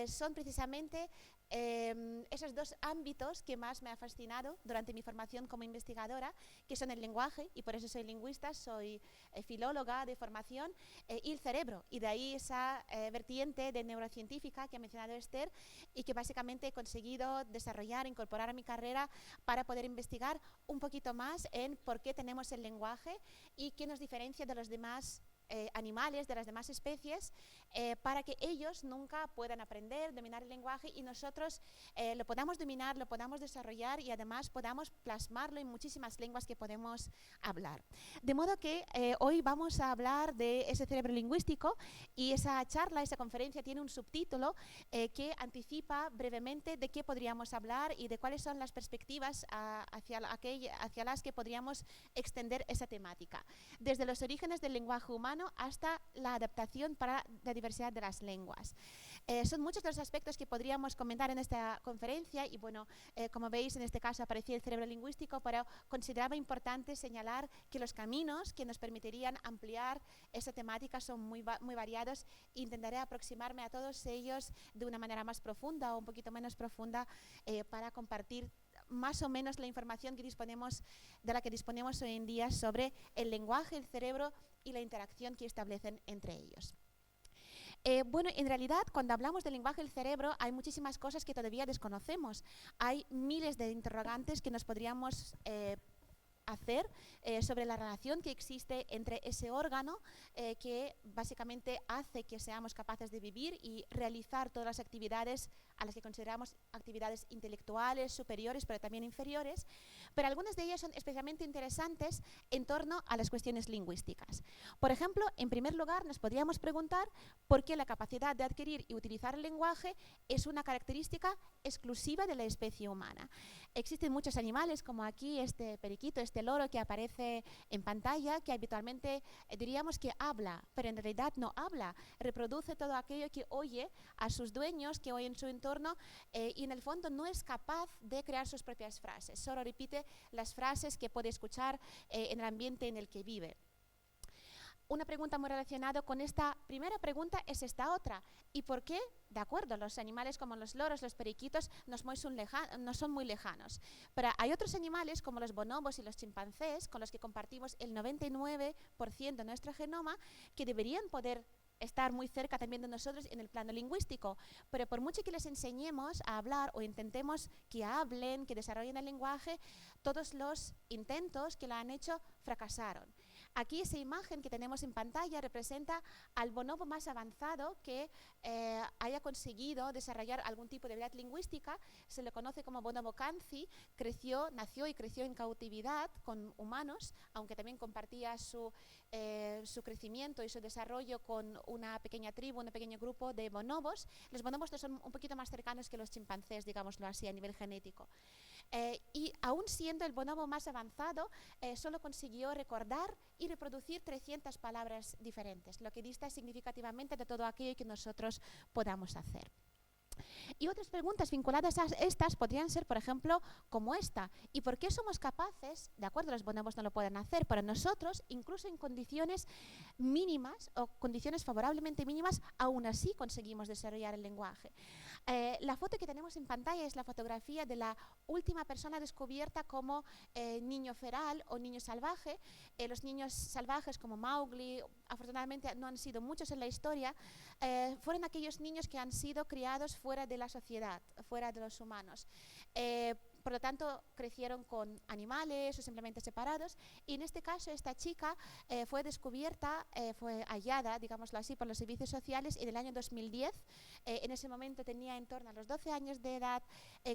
son precisamente esos dos ámbitos que más me ha fascinado durante mi formación como investigadora, que son el lenguaje, y por eso soy lingüista, soy filóloga de formación, y el cerebro, y de ahí esa vertiente de neurocientífica que ha mencionado Esther, y que básicamente he conseguido desarrollar, incorporar a mi carrera para poder investigar un poquito más en por qué tenemos el lenguaje y qué nos diferencia de los demás animales, de las demás especies, para que ellos nunca puedan aprender, dominar el lenguaje y nosotros lo podamos dominar, lo podamos desarrollar y además podamos plasmarlo en muchísimas lenguas que podemos hablar. De modo que hoy vamos a hablar de ese cerebro lingüístico y esa charla, esa conferencia tiene un subtítulo que anticipa brevemente de qué podríamos hablar y de cuáles son las perspectivas hacia las que podríamos extender esa temática. Desde los orígenes del lenguaje humano hasta la adaptación para la diversidad de las lenguas. Son muchos de los aspectos que podríamos comentar en esta conferencia y bueno, como veis en este caso aparecía el cerebro lingüístico, pero consideraba importante señalar que los caminos que nos permitirían ampliar esa temática son muy variados e intentaré aproximarme a todos ellos de una manera más profunda o un poquito menos profunda para compartir más o menos la información que de la que disponemos hoy en día sobre el lenguaje, el cerebro y la interacción que establecen entre ellos. Bueno, en realidad, cuando hablamos del lenguaje del cerebro, hay muchísimas cosas que todavía desconocemos. Hay miles de interrogantes que nos podríamos hacer sobre la relación que existe entre ese órgano que básicamente hace que seamos capaces de vivir y realizar todas las actividades a las que consideramos actividades intelectuales, superiores, pero también inferiores, pero algunas de ellas son especialmente interesantes en torno a las cuestiones lingüísticas. Por ejemplo, en primer lugar, nos podríamos preguntar por qué la capacidad de adquirir y utilizar el lenguaje es una característica exclusiva de la especie humana. Existen muchos animales, como aquí este periquito, este loro que aparece en pantalla, que habitualmente diríamos que habla, pero en realidad no habla, reproduce todo aquello que oye a sus dueños, que oye en su entorno, y en el fondo no es capaz de crear sus propias frases, solo repite las frases que puede escuchar en el ambiente en el que vive. Una pregunta muy relacionada con esta primera pregunta es esta otra. ¿Y por qué? De acuerdo, los animales como los loros, los periquitos, no son muy lejanos. Pero hay otros animales como los bonobos y los chimpancés, con los que compartimos el 99% de nuestro genoma, que deberían poder estar muy cerca también de nosotros en el plano lingüístico, pero por mucho que les enseñemos a hablar o intentemos que hablen, que desarrollen el lenguaje, todos los intentos que lo han hecho fracasaron. Aquí esa imagen que tenemos en pantalla representa al bonobo más avanzado que haya conseguido desarrollar algún tipo de habilidad lingüística. Se le conoce como bonobo kanzi, nació y creció en cautividad con humanos, aunque también compartía su crecimiento y su desarrollo con una pequeña tribu, un pequeño grupo de bonobos. Los bonobos son un poquito más cercanos que los chimpancés, digámoslo así, a nivel genético. Y aún siendo el bonobo más avanzado, solo consiguió recordar y reproducir 300 palabras diferentes, lo que dista significativamente de todo aquello que nosotros podamos hacer. Y otras preguntas vinculadas a estas podrían ser, por ejemplo, como esta. ¿Y por qué somos capaces? De acuerdo, los bonobos no lo pueden hacer, pero nosotros, incluso en condiciones mínimas o condiciones favorablemente mínimas, aún así conseguimos desarrollar el lenguaje. La foto que tenemos en pantalla es la fotografía de la última persona descubierta como niño feral o niño salvaje. Los niños salvajes como Mowgli, afortunadamente no han sido muchos en la historia, fueron aquellos niños que han sido criados fuera de la sociedad, fuera de los humanos. Por lo tanto, crecieron con animales o simplemente separados. Y en este caso, esta chica fue descubierta, fue hallada, digámoslo así, por los servicios sociales en el año 2010. En ese momento tenía en torno a los 12 años de edad,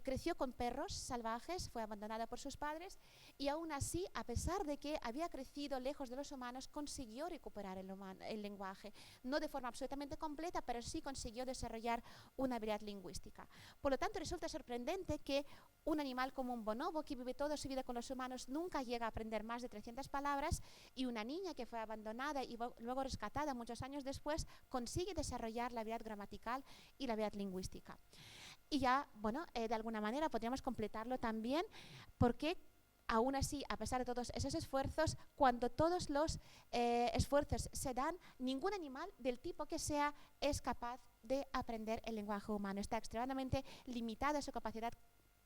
creció con perros salvajes, fue abandonada por sus padres y aún así, a pesar de que había crecido lejos de los humanos, consiguió recuperar el lenguaje. No de forma absolutamente completa, pero sí consiguió desarrollar una habilidad lingüística. Por lo tanto, resulta sorprendente que un animal como un bonobo, que vive toda su vida con los humanos, nunca llega a aprender más de 300 palabras, y una niña que fue abandonada y luego rescatada muchos años después, consigue desarrollar la habilidad gramatical y la habilidad lingüística. Y ya, bueno, de alguna manera podríamos completarlo también, porque aún así, a pesar de todos esos esfuerzos, cuando todos los esfuerzos se dan, ningún animal del tipo que sea es capaz de aprender el lenguaje humano. Está extremadamente limitada su capacidad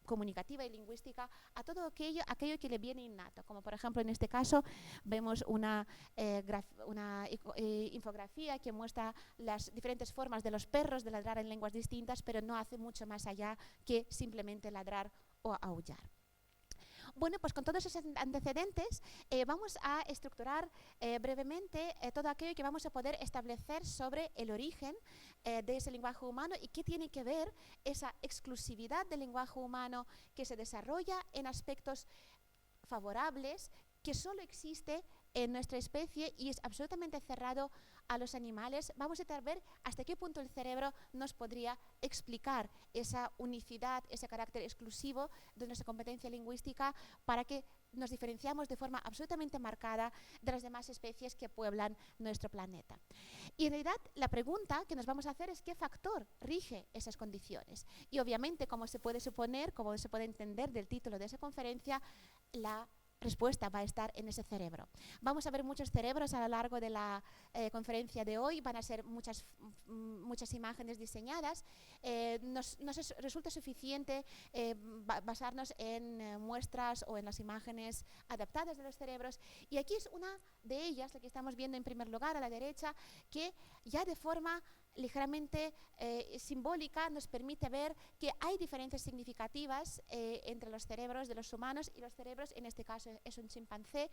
comunicativa y lingüística a todo aquello que le viene innato, como por ejemplo en este caso vemos una infografía que muestra las diferentes formas de los perros de ladrar en lenguas distintas, pero no hace mucho más allá que simplemente ladrar o aullar. Bueno, pues con todos esos antecedentes vamos a estructurar brevemente todo aquello que vamos a poder establecer sobre el origen de ese lenguaje humano y qué tiene que ver esa exclusividad del lenguaje humano que se desarrolla en aspectos favorables, que solo existe en nuestra especie y es absolutamente cerrado a los animales. Vamos a intentar ver hasta qué punto el cerebro nos podría explicar esa unicidad, ese carácter exclusivo de nuestra competencia lingüística para que nos diferenciamos de forma absolutamente marcada de las demás especies que pueblan nuestro planeta. Y en realidad la pregunta que nos vamos a hacer es qué factor rige esas condiciones. Y obviamente, como se puede suponer, como se puede entender del título de esa conferencia, la respuesta va a estar en ese cerebro. Vamos a ver muchos cerebros a lo largo de la conferencia de hoy, van a ser muchas imágenes diseñadas. Nos resulta suficiente basarnos en muestras o en las imágenes adaptadas de los cerebros, y aquí es una de ellas, la que estamos viendo en primer lugar a la derecha, que ya de forma ligeramente simbólica nos permite ver que hay diferencias significativas entre los cerebros de los humanos y los cerebros, en este caso es un chimpancé,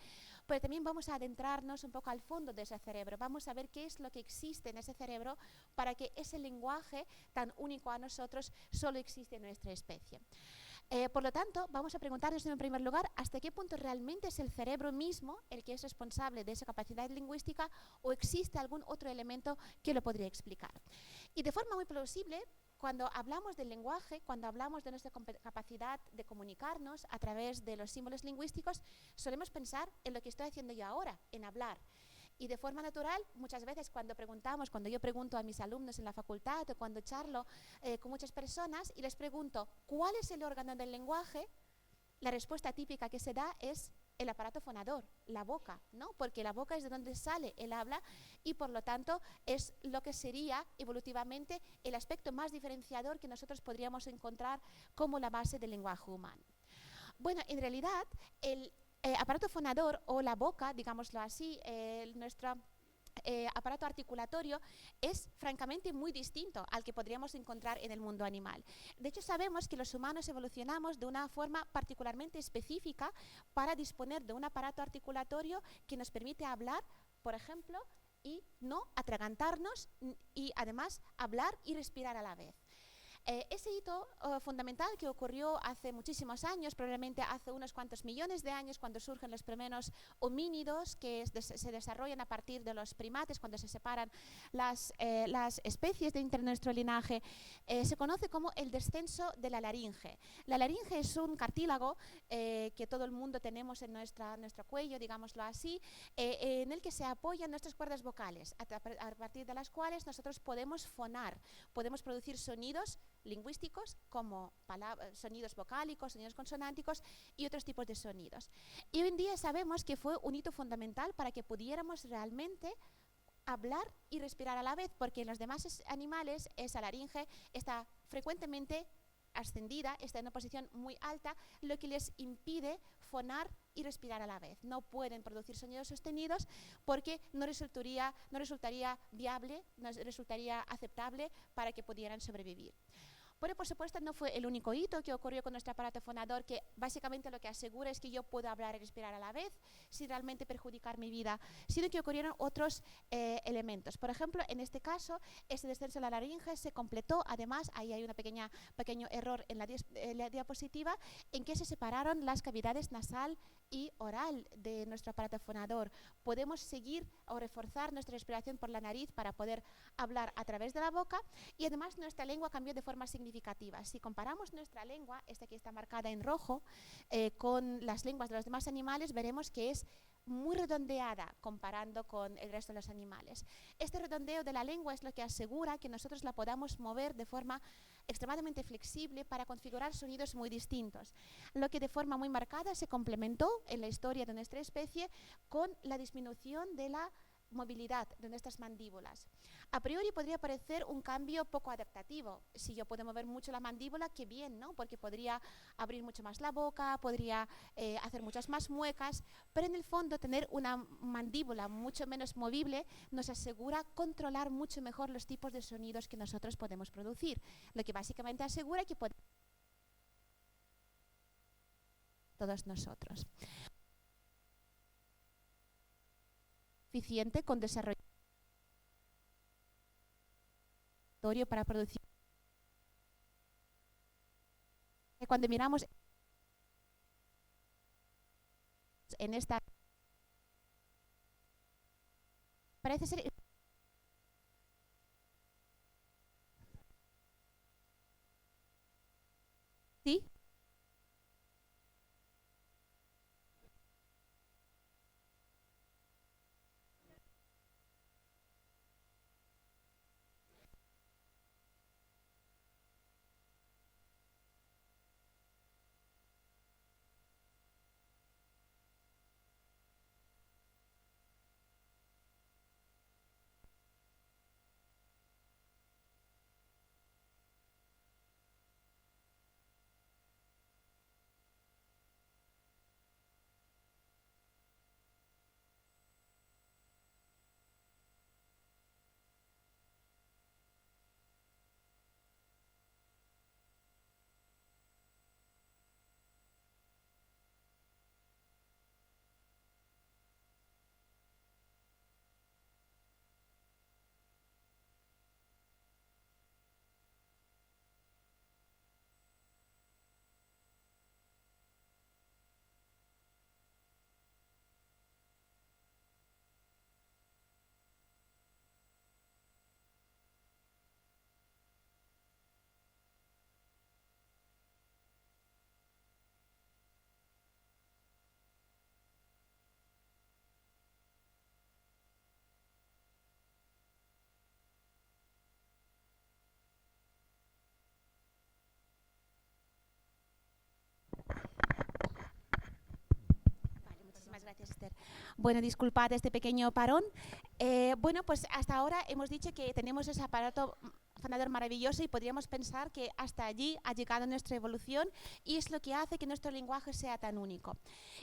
pero también vamos a adentrarnos un poco al fondo de ese cerebro, vamos a ver qué es lo que existe en ese cerebro para que ese lenguaje tan único a nosotros solo existe en nuestra especie. Por lo tanto, vamos a preguntarnos en primer lugar hasta qué punto realmente es el cerebro mismo el que es responsable de esa capacidad lingüística o existe algún otro elemento que lo podría explicar. Y de forma muy plausible, cuando hablamos del lenguaje, cuando hablamos de nuestra capacidad de comunicarnos a través de los símbolos lingüísticos, solemos pensar en lo que estoy haciendo yo ahora, en hablar. Y de forma natural, muchas veces cuando yo pregunto a mis alumnos en la facultad o cuando charlo con muchas personas y les pregunto ¿cuál es el órgano del lenguaje?, la respuesta típica que se da es el aparato fonador, la boca, ¿no? Porque la boca es de donde sale el habla y por lo tanto es lo que sería evolutivamente el aspecto más diferenciador que nosotros podríamos encontrar como la base del lenguaje humano. Bueno, en realidad el aparato fonador o la boca, digámoslo así, nuestro aparato articulatorio es francamente muy distinto al que podríamos encontrar en el mundo animal. De hecho, sabemos que los humanos evolucionamos de una forma particularmente específica para disponer de un aparato articulatorio que nos permite hablar, por ejemplo, y no atragantarnos y además hablar y respirar a la vez. Ese hito fundamental que ocurrió hace muchísimos años, probablemente hace unos cuantos millones de años, cuando surgen los primeros homínidos que se desarrollan a partir de los primates, cuando se separan las especies dentro de nuestro linaje, se conoce como el descenso de la laringe. La laringe es un cartílago que todo el mundo tenemos en nuestro cuello, digámoslo así, en el que se apoyan nuestras cuerdas vocales, a partir de las cuales nosotros podemos fonar, podemos producir sonidos lingüísticos como sonidos vocálicos, sonidos consonánticos y otros tipos de sonidos. Y hoy en día sabemos que fue un hito fundamental para que pudiéramos realmente hablar y respirar a la vez, porque en los demás animales esa laringe está frecuentemente ascendida, está en una posición muy alta, lo que les impide fonar y respirar a la vez. No pueden producir sonidos sostenidos porque no resultaría viable, no resultaría aceptable para que pudieran sobrevivir. Pero por supuesto no fue el único hito que ocurrió con nuestro aparato fonador, que básicamente lo que asegura es que yo puedo hablar y respirar a la vez sin realmente perjudicar mi vida, sino que ocurrieron otros elementos. Por ejemplo, en este caso, este descenso de la laringe se completó, además, ahí hay un pequeño error en la diapositiva, en que se separaron las cavidades nasal y oral de nuestro aparato fonador. Podemos seguir o reforzar nuestra respiración por la nariz para poder hablar a través de la boca, y además nuestra lengua cambió de forma significativa. Si comparamos nuestra lengua, esta que está marcada en rojo, con las lenguas de los demás animales, veremos que es muy redondeada comparando con el resto de los animales. Este redondeo de la lengua es lo que asegura que nosotros la podamos mover de forma extremadamente flexible para configurar sonidos muy distintos, lo que de forma muy marcada se complementó en la historia de nuestra especie con la disminución de la movilidad de nuestras mandíbulas. A priori podría parecer un cambio poco adaptativo. Si yo puedo mover mucho la mandíbula, qué bien, ¿no? Porque podría abrir mucho más la boca, podría hacer muchas más muecas, pero en el fondo tener una mandíbula mucho menos movible nos asegura controlar mucho mejor los tipos de sonidos que nosotros podemos producir, lo que básicamente asegura que podemos todos nosotros. Eficiente con desarrollo para producir. Cuando miramos en esta, parece ser ¿sí? Gracias, Esther. Bueno, disculpad este pequeño parón. Bueno, pues hasta ahora hemos dicho que tenemos ese aparato fonador maravilloso y podríamos pensar que hasta allí ha llegado nuestra evolución y es lo que hace que nuestro lenguaje sea tan único.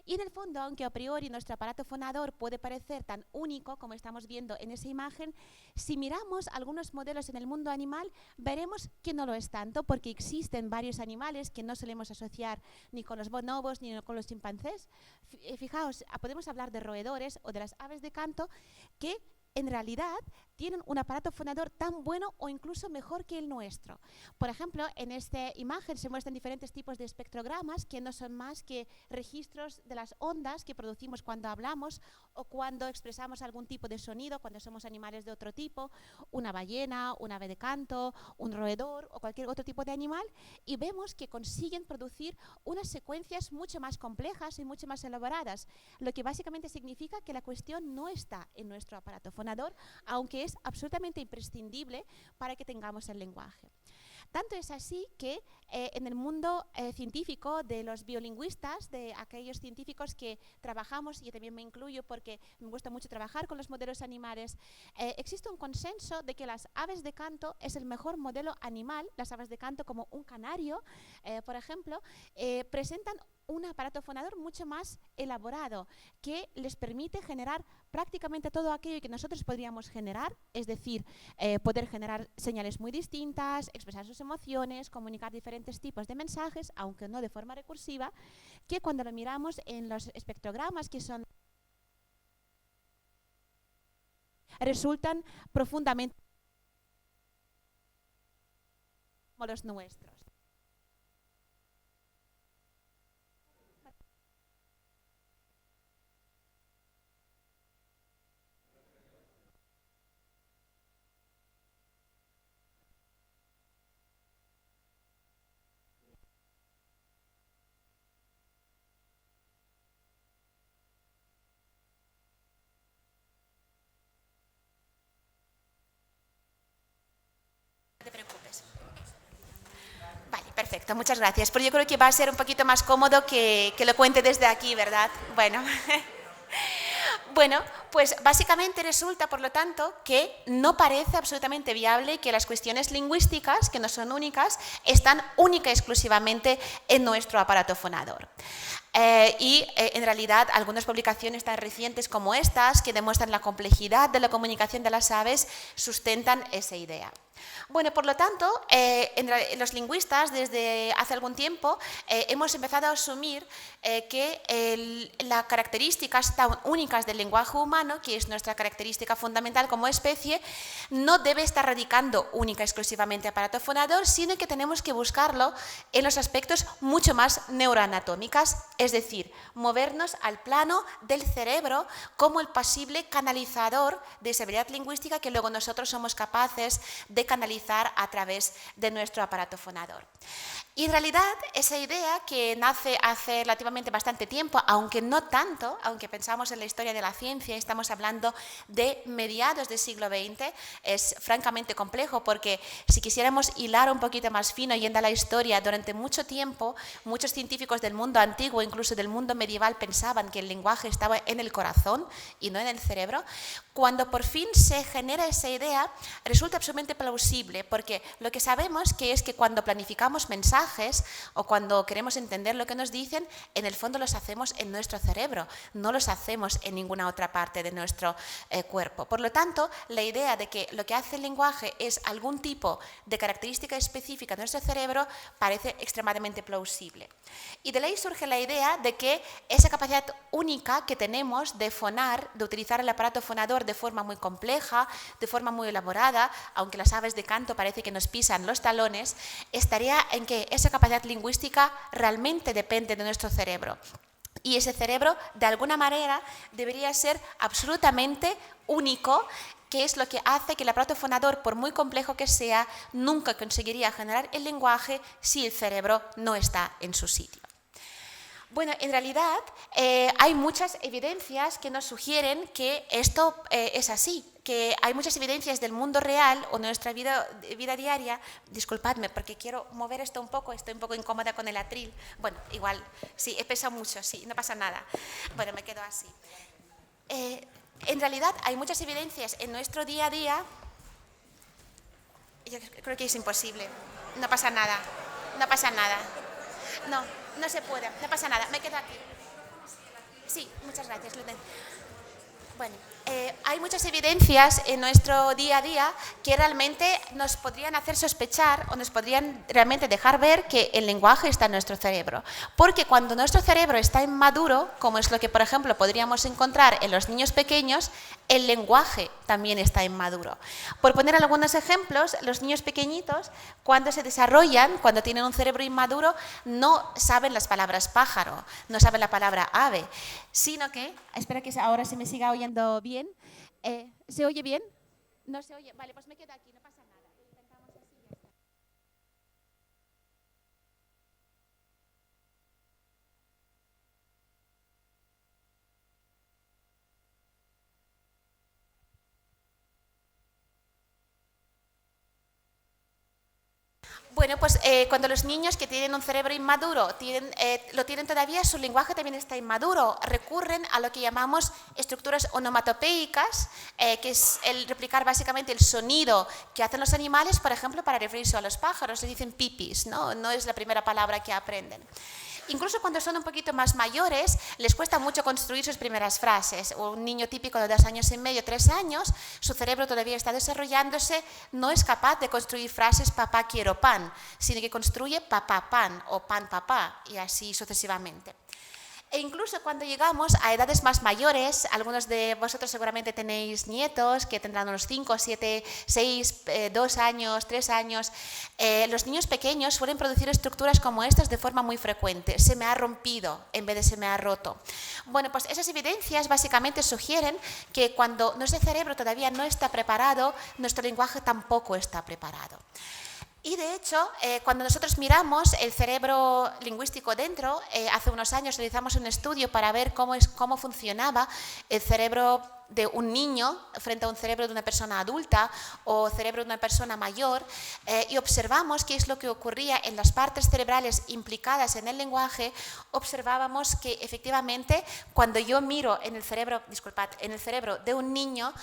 Y en el fondo, aunque a priori nuestro aparato fonador puede parecer tan único como estamos viendo en esa imagen, si miramos algunos modelos en el mundo animal, veremos que no lo es tanto porque existen varios animales que no solemos asociar ni con los bonobos ni con los chimpancés. Fijaos, podemos hablar de roedores o de las aves de canto que en realidad tienen un aparato fonador tan bueno o incluso mejor que el nuestro. Por ejemplo, en esta imagen se muestran diferentes tipos de espectrogramas que no son más que registros de las ondas que producimos cuando hablamos o cuando expresamos algún tipo de sonido, cuando somos animales de otro tipo, una ballena, un ave de canto, un roedor o cualquier otro tipo de animal, y vemos que consiguen producir unas secuencias mucho más complejas y mucho más elaboradas, lo que básicamente significa que la cuestión no está en nuestro aparato fonador, aunque es absolutamente imprescindible para que tengamos el lenguaje. Tanto es así que en el mundo científico de los biolingüistas, de aquellos científicos que trabajamos, y yo también me incluyo porque me gusta mucho trabajar con los modelos animales, existe un consenso de que las aves de canto es el mejor modelo animal. Las aves de canto, como un canario, por ejemplo, presentan un aparato fonador mucho más elaborado que les permite generar prácticamente todo aquello que nosotros podríamos generar, es decir, poder generar señales muy distintas, expresar sus emociones, comunicar diferentes tipos de mensajes, aunque no de forma recursiva, que cuando lo miramos en los espectrogramas, que son resultan profundamente como los nuestros. No te preocupes. Vale, perfecto, muchas gracias. Pero yo creo que va a ser un poquito más cómodo que lo cuente desde aquí, ¿verdad? Bueno, bueno, pues básicamente resulta, por lo tanto, que no parece absolutamente viable que las cuestiones lingüísticas, que no son únicas, están única y exclusivamente en nuestro aparato fonador. En realidad algunas publicaciones tan recientes como estas, que demuestran la complejidad de la comunicación de las aves, sustentan esa idea. Bueno, por lo tanto, los lingüistas desde hace algún tiempo hemos empezado a asumir que las características tan únicas del lenguaje humano, que es nuestra característica fundamental como especie, no debe estar radicando única y exclusivamente aparato fonador, sino que tenemos que buscarlo en los aspectos mucho más neuroanatómicos, es decir, movernos al plano del cerebro como el posible canalizador de esa habilidad lingüística que luego nosotros somos capaces de canalizar a través de nuestro aparato fonador. Y en realidad esa idea, que nace hace relativamente bastante tiempo, aunque no tanto, aunque pensamos en la historia de la ciencia, estamos hablando de mediados del siglo XX, es francamente complejo porque si quisiéramos hilar un poquito más fino yendo a la historia, durante mucho tiempo muchos científicos del mundo antiguo, incluso del mundo medieval, pensaban que el lenguaje estaba en el corazón y no en el cerebro. Cuando por fin se genera esa idea, resulta absolutamente plausible, porque lo que sabemos es que cuando planificamos mensajes o cuando queremos entender lo que nos dicen, en el fondo los hacemos en nuestro cerebro, no los hacemos en ninguna otra parte de nuestro cuerpo. Por lo tanto, la idea de que lo que hace el lenguaje es algún tipo de característica específica de nuestro cerebro parece extremadamente plausible. Y de ahí surge la idea de que esa capacidad única que tenemos de fonar, de utilizar el aparato fonador de forma muy compleja, de forma muy elaborada, aunque las aves de canto parece que nos pisan los talones, estaría en que esa capacidad lingüística realmente depende de nuestro cerebro. Y ese cerebro, de alguna manera, debería ser absolutamente único, que es lo que hace que el aparato fonador, por muy complejo que sea, nunca conseguiría generar el lenguaje si el cerebro no está en su sitio. Bueno, en realidad hay muchas evidencias que nos sugieren que esto es así, que hay muchas evidencias del mundo real o nuestra vida diaria. Disculpadme porque quiero mover esto un poco, estoy un poco incómoda con el atril. Bueno, igual, sí, he pesado mucho, sí, no pasa nada. Bueno, me quedo así. En realidad hay muchas evidencias en nuestro día a día. Yo creo que es imposible. No pasa nada, no pasa nada. No se puede, no pasa nada, me quedo aquí. Sí, muchas gracias. Bueno, hay muchas evidencias en nuestro día a día que realmente nos podrían hacer sospechar o nos podrían realmente dejar ver que el lenguaje está en nuestro cerebro. Porque cuando nuestro cerebro está inmaduro, como es lo que por ejemplo podríamos encontrar en los niños pequeños, el lenguaje también está inmaduro. Por poner algunos ejemplos, los niños pequeñitos cuando se desarrollan, cuando tienen un cerebro inmaduro, no saben las palabras pájaro, no saben la palabra ave, sino que, espera que ahora se me siga oyendo bien. ¿Se oye bien? ¿No se oye? Vale, pues me quedo aquí, no pasa nada. Intentamos así y ya está. Bueno, pues cuando los niños que tienen un cerebro inmaduro lo tienen todavía, su lenguaje también está inmaduro, recurren a lo que llamamos estructuras onomatopeicas, que es el replicar básicamente el sonido que hacen los animales, por ejemplo, para referirse a los pájaros, se dicen pipis, no es la primera palabra que aprenden. Incluso cuando son un poquito más mayores, les cuesta mucho construir sus primeras frases. Un niño típico de 2 años y medio, 3 años, su cerebro todavía está desarrollándose, no es capaz de construir frases papá quiero pan, sino que construye papá pan o pan papá y así sucesivamente. E incluso cuando llegamos a edades más mayores, algunos de vosotros seguramente tenéis nietos que tendrán unos 5, 7, 6, 2 años, 3 años. Los niños pequeños suelen producir estructuras como estas de forma muy frecuente. Se me ha rompido en vez de se me ha roto. Bueno, pues esas evidencias básicamente sugieren que cuando nuestro cerebro todavía no está preparado, nuestro lenguaje tampoco está preparado. Y de hecho, cuando nosotros miramos el cerebro lingüístico dentro, hace unos años realizamos un estudio para ver cómo funcionaba el cerebro de un niño frente a un cerebro de una persona adulta o cerebro de una persona mayor, y observamos qué es lo que ocurría en las partes cerebrales implicadas en el lenguaje. Observábamos que efectivamente cuando yo miro en el cerebro de un niño,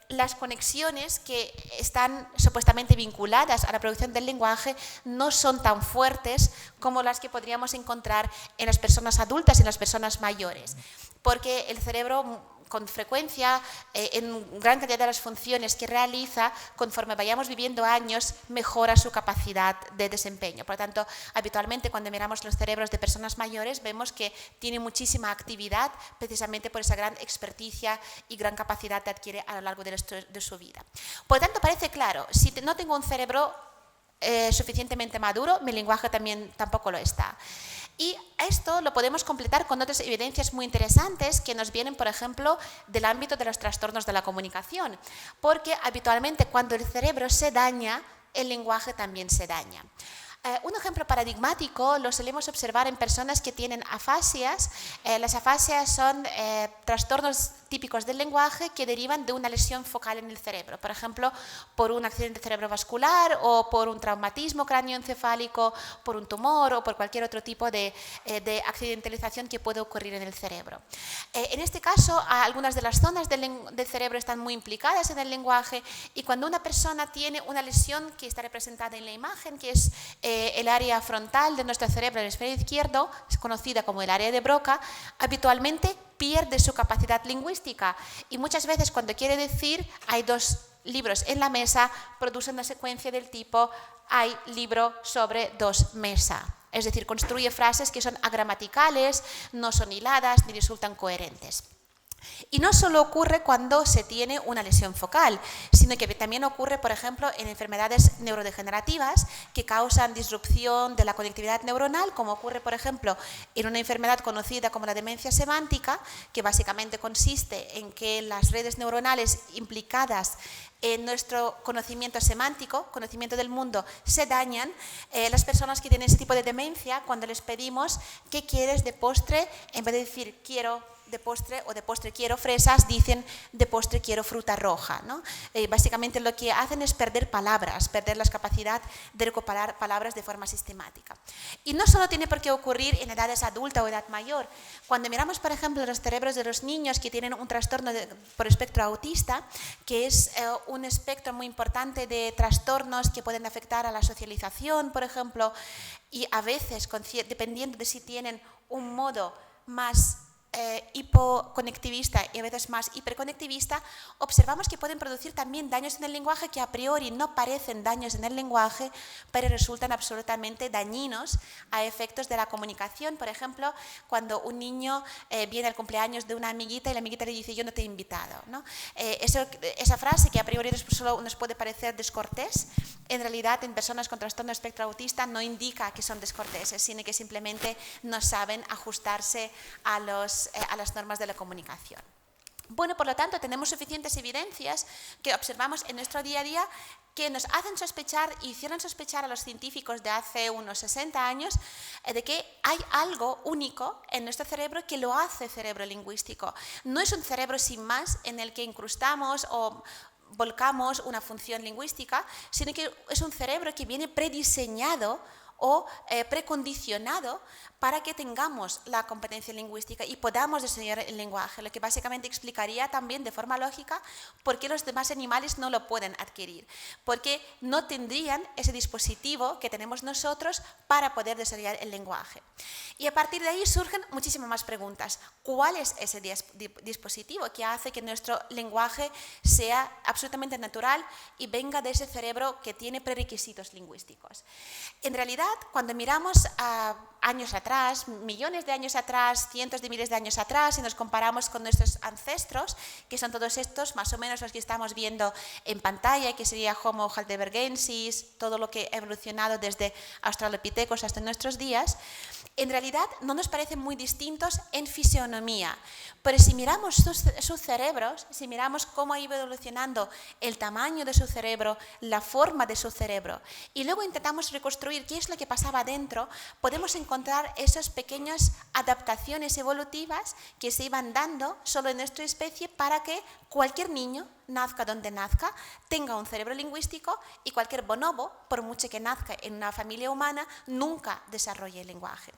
las conexiones que están supuestamente vinculadas a la producción del lenguaje no son tan fuertes como las que podríamos encontrar en las personas adultas y en las personas mayores, porque el cerebro con frecuencia, en gran cantidad de las funciones que realiza, conforme vayamos viviendo años, mejora su capacidad de desempeño. Por lo tanto, habitualmente cuando miramos los cerebros de personas mayores, vemos que tiene muchísima actividad precisamente por esa gran experticia y gran capacidad que adquiere a lo largo de su vida. Por lo tanto, parece claro, si no tengo un cerebro suficientemente maduro, mi lenguaje tampoco lo está. Y esto lo podemos completar con otras evidencias muy interesantes que nos vienen, por ejemplo, del ámbito de los trastornos de la comunicación, porque habitualmente cuando el cerebro se daña, el lenguaje también se daña. Un ejemplo paradigmático lo solemos observar en personas que tienen afasias. Las afasias son trastornos típicos del lenguaje que derivan de una lesión focal en el cerebro, por ejemplo, por un accidente cerebrovascular o por un traumatismo cráneoencefálico, por un tumor o por cualquier otro tipo de accidentalización que puede ocurrir en el cerebro. En este caso, algunas de las zonas del cerebro están muy implicadas en el lenguaje, y cuando una persona tiene una lesión que está representada en la imagen, que es el área frontal de nuestro cerebro, el hemisferio izquierdo, es conocida como el área de Broca, habitualmente pierde su capacidad lingüística, y muchas veces cuando quiere decir hay dos libros en la mesa, produce una secuencia del tipo hay libro sobre dos mesas. Es decir, construye frases que son agramaticales, no son hiladas ni resultan coherentes. Y no solo ocurre cuando se tiene una lesión focal, sino que también ocurre, por ejemplo, en enfermedades neurodegenerativas que causan disrupción de la conectividad neuronal, como ocurre, por ejemplo, en una enfermedad conocida como la demencia semántica, que básicamente consiste en que las redes neuronales implicadas en nuestro conocimiento semántico, conocimiento del mundo, se dañan. Las personas que tienen ese tipo de demencia, cuando les pedimos ¿qué quieres de postre?, en vez de decir quiero de postre o de postre quiero fresas, dicen de postre quiero fruta roja, ¿no? Básicamente lo que hacen es perder palabras, perder la capacidad de recuperar palabras de forma sistemática. Y no solo tiene por qué ocurrir en edades adultas o edad mayor. Cuando miramos, por ejemplo, los cerebros de los niños que tienen un trastorno por espectro autista, que es un espectro muy importante de trastornos que pueden afectar a la socialización, por ejemplo, y a veces, dependiendo de si tienen un modo más hipoconectivista y a veces más hiperconectivista, observamos que pueden producir también daños en el lenguaje que a priori no parecen daños en el lenguaje, pero resultan absolutamente dañinos a efectos de la comunicación. Por ejemplo, cuando un niño viene al cumpleaños de una amiguita y la amiguita le dice yo no te he invitado, ¿no? Esa frase que a priori solo nos puede parecer descortés, en realidad en personas con trastorno de espectro autista no indica que son descorteses, sino que simplemente no saben ajustarse a las normas de la comunicación. Bueno, por lo tanto, tenemos suficientes evidencias que observamos en nuestro día a día que nos hacen sospechar y hicieron sospechar a los científicos de hace unos 60 años de que hay algo único en nuestro cerebro que lo hace cerebro lingüístico. No es un cerebro sin más en el que incrustamos o volcamos una función lingüística, sino que es un cerebro que viene prediseñado o precondicionado para que tengamos la competencia lingüística y podamos desarrollar el lenguaje, lo que básicamente explicaría también de forma lógica por qué los demás animales no lo pueden adquirir, porque no tendrían ese dispositivo que tenemos nosotros para poder desarrollar el lenguaje. Y a partir de ahí surgen muchísimas más preguntas. ¿Cuál es ese dispositivo que hace que nuestro lenguaje sea absolutamente natural y venga de ese cerebro que tiene prerequisitos lingüísticos? En realidad, realidad, cuando miramos a años atrás, millones de años atrás, cientos de miles de años atrás, y nos comparamos con nuestros ancestros, que son todos estos, más o menos los que estamos viendo en pantalla, que sería Homo heidelbergensis, todo lo que ha evolucionado desde Australopithecus hasta nuestros días, en realidad no nos parecen muy distintos en fisionomía. Pero si miramos sus cerebros, si miramos cómo ha ido evolucionando el tamaño de su cerebro, la forma de su cerebro, y luego intentamos reconstruir qué es lo que pasaba dentro, podemos encontrar esas pequeñas adaptaciones evolutivas que se iban dando solo en nuestra especie para que cualquier niño, nazca donde nazca, tenga un cerebro lingüístico, y cualquier bonobo, por mucho que nazca en una familia humana, nunca desarrolle el lenguaje.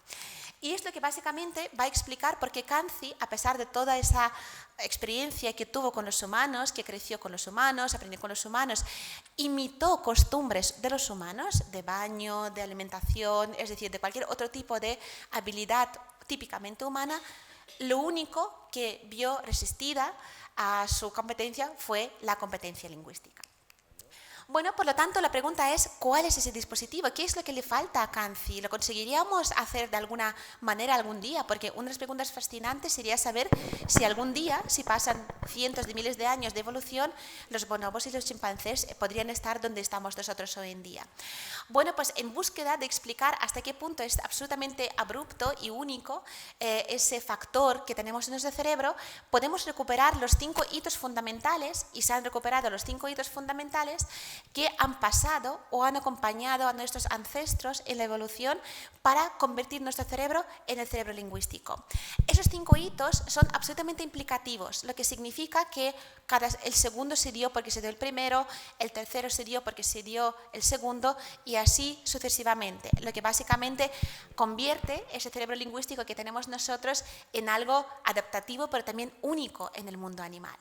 Y es lo que básicamente va a explicar por qué Kanzi, a pesar de toda esa experiencia que tuvo con los humanos, que creció con los humanos, aprendió con los humanos, imitó costumbres de los humanos, de baño, de alimentación, es decir, de cualquier otro tipo de habilidad típicamente humana, lo único que vio resistida a su competencia fue la competencia lingüística. Bueno, por lo tanto, la pregunta es, ¿cuál es ese dispositivo? ¿Qué es lo que le falta a Kanzi? ¿Lo conseguiríamos hacer de alguna manera algún día? Porque una de las preguntas fascinantes sería saber si algún día, si pasan cientos de miles de años de evolución, los bonobos y los chimpancés podrían estar donde estamos nosotros hoy en día. Bueno, pues en búsqueda de explicar hasta qué punto es absolutamente abrupto y único ese factor que tenemos en nuestro cerebro, podemos recuperar los 5 hitos fundamentales, y se han recuperado los 5 hitos fundamentales que han pasado o han acompañado a nuestros ancestros en la evolución para convertir nuestro cerebro en el cerebro lingüístico. Esos 5 hitos son absolutamente implicativos, lo que significa que el segundo se dio porque se dio el primero, el tercero se dio porque se dio el segundo, y así sucesivamente, lo que básicamente convierte ese cerebro lingüístico que tenemos nosotros en algo adaptativo, pero también único en el mundo animal.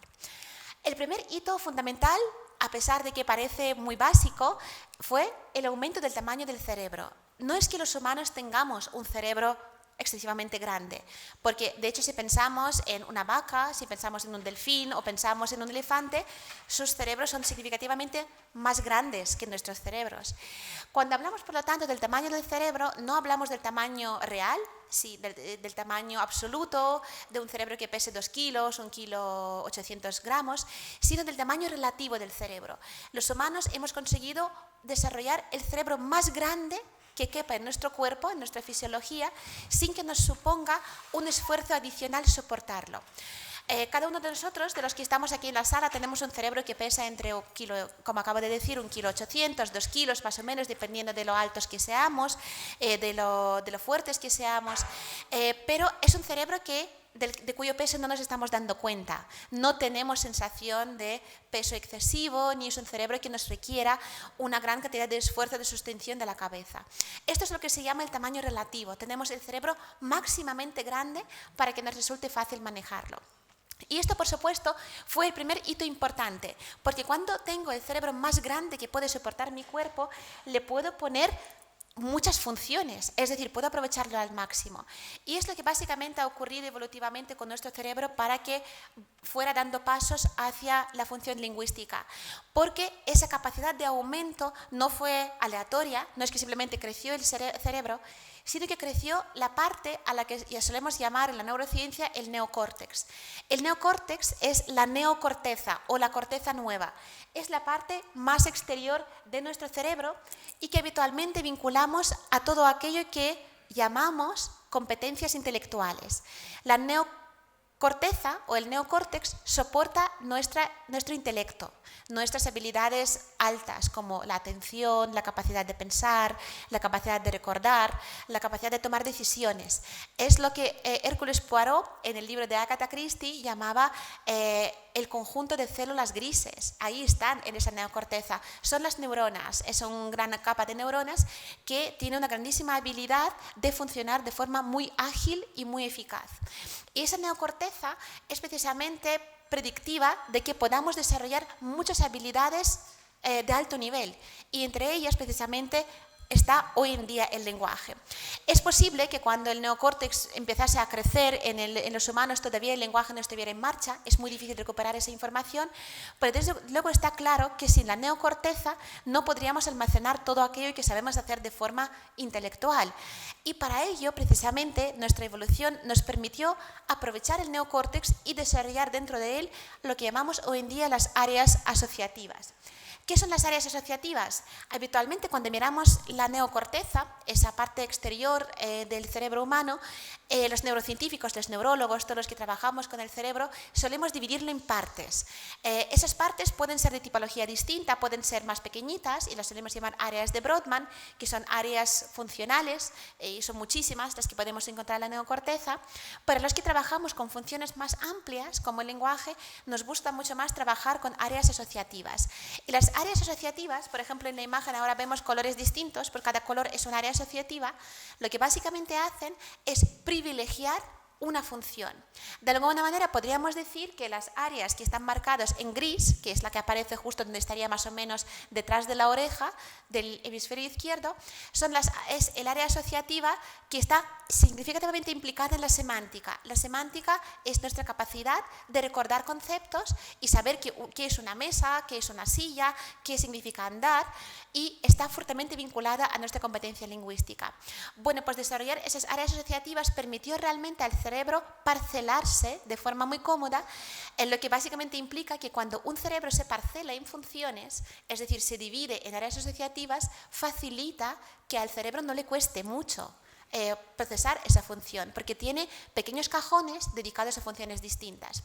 El primer hito fundamental, a pesar de que parece muy básico, fue el aumento del tamaño del cerebro. No es que los humanos tengamos un cerebro excesivamente grande, porque de hecho si pensamos en una vaca, si pensamos en un delfín o pensamos en un elefante, sus cerebros son significativamente más grandes que nuestros cerebros. Cuando hablamos, por lo tanto, del tamaño del cerebro, no hablamos del tamaño real, sí, del tamaño absoluto de un cerebro que pese 2 kilos, 1 kilo 800 gramos, sino del tamaño relativo del cerebro. Los humanos hemos conseguido desarrollar el cerebro más grande que quepa en nuestro cuerpo, en nuestra fisiología, sin que nos suponga un esfuerzo adicional soportarlo. Cada uno de nosotros, de los que estamos aquí en la sala, tenemos un cerebro que pesa entre, como acabo de decir, 1 kilo 800, 2 kilos más o menos, dependiendo de lo altos que seamos, de lo fuertes que seamos, pero es un cerebro de cuyo peso no nos estamos dando cuenta. No tenemos sensación de peso excesivo, ni es un cerebro que nos requiera una gran cantidad de esfuerzo de sostención de la cabeza. Esto es lo que se llama el tamaño relativo. Tenemos el cerebro máximamente grande para que nos resulte fácil manejarlo. Y esto, por supuesto, fue el primer hito importante, porque cuando tengo el cerebro más grande que puede soportar mi cuerpo, le puedo poner muchas funciones, es decir, puedo aprovecharlo al máximo. Y es lo que básicamente ha ocurrido evolutivamente con nuestro cerebro para que fuera dando pasos hacia la función lingüística, porque esa capacidad de aumento no fue aleatoria, no es que simplemente creció el cerebro, sino que creció la parte a la que ya solemos llamar en la neurociencia el neocórtex. El neocórtex es la neocorteza o la corteza nueva. Es la parte más exterior de nuestro cerebro y que habitualmente vinculamos a todo aquello que llamamos competencias intelectuales. La neocorteza o el neocórtex soporta nuestro intelecto, nuestras habilidades altas como la atención, la capacidad de pensar, la capacidad de recordar, la capacidad de tomar decisiones. Es lo que Hércules Poirot en el libro de Agatha Christie llamaba el conjunto de células grises. Ahí están en esa neocorteza. Son las neuronas, es una gran capa de neuronas que tiene una grandísima habilidad de funcionar de forma muy ágil y muy eficaz. Y esa neocorteza es precisamente predictiva de que podamos desarrollar muchas habilidades de alto nivel, y entre ellas precisamente está hoy en día el lenguaje. Es posible que cuando el neocórtex empezase a crecer en los humanos todavía el lenguaje no estuviera en marcha, es muy difícil recuperar esa información, pero desde luego está claro que sin la neocorteza no podríamos almacenar todo aquello que sabemos hacer de forma intelectual. Y para ello, precisamente, nuestra evolución nos permitió aprovechar el neocórtex y desarrollar dentro de él lo que llamamos hoy en día las áreas asociativas. ¿Qué son las áreas asociativas? Habitualmente cuando miramos la neocorteza, esa parte exterior del cerebro humano, los neurocientíficos, los neurólogos, todos los que trabajamos con el cerebro, solemos dividirlo en partes. Esas partes pueden ser de tipología distinta, pueden ser más pequeñitas y las solemos llamar áreas de Brodmann, que son áreas funcionales y son muchísimas las que podemos encontrar en la neocorteza. Para los que trabajamos con funciones más amplias, como el lenguaje, nos gusta mucho más trabajar con áreas asociativas. Y las áreas asociativas, por ejemplo, en la imagen ahora vemos colores distintos, por cada color es un área asociativa, lo que básicamente hacen es privilegiar una función. De alguna manera podríamos decir que las áreas que están marcadas en gris, que es la que aparece justo donde estaría más o menos detrás de la oreja del hemisferio izquierdo, es el área asociativa que está significativamente implicada en la semántica. La semántica es nuestra capacidad de recordar conceptos y saber qué es una mesa, qué es una silla, qué significa andar, y está fuertemente vinculada a nuestra competencia lingüística. Bueno, pues desarrollar esas áreas asociativas permitió realmente al cerebro parcelarse de forma muy cómoda, en lo que básicamente implica que cuando un cerebro se parcela en funciones, es decir, se divide en áreas asociativas, facilita que al cerebro no le cueste mucho procesar esa función, porque tiene pequeños cajones dedicados a funciones distintas.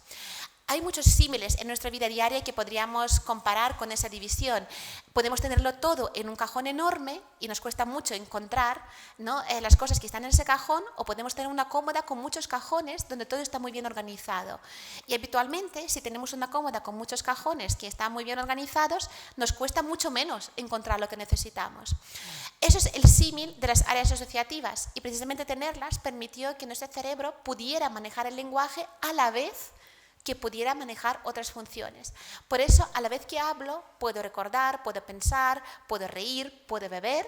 Hay muchos símiles en nuestra vida diaria que podríamos comparar con esa división. Podemos tenerlo todo en un cajón enorme y nos cuesta mucho encontrar, ¿no?, las cosas que están en ese cajón, o podemos tener una cómoda con muchos cajones donde todo está muy bien organizado. Y habitualmente, si tenemos una cómoda con muchos cajones que están muy bien organizados, nos cuesta mucho menos encontrar lo que necesitamos. Eso es el símil de las áreas asociativas, y precisamente tenerlas permitió que nuestro cerebro pudiera manejar el lenguaje a la vez que pudiera manejar otras funciones. Por eso, a la vez que hablo, puedo recordar, puedo pensar, puedo reír, puedo beber,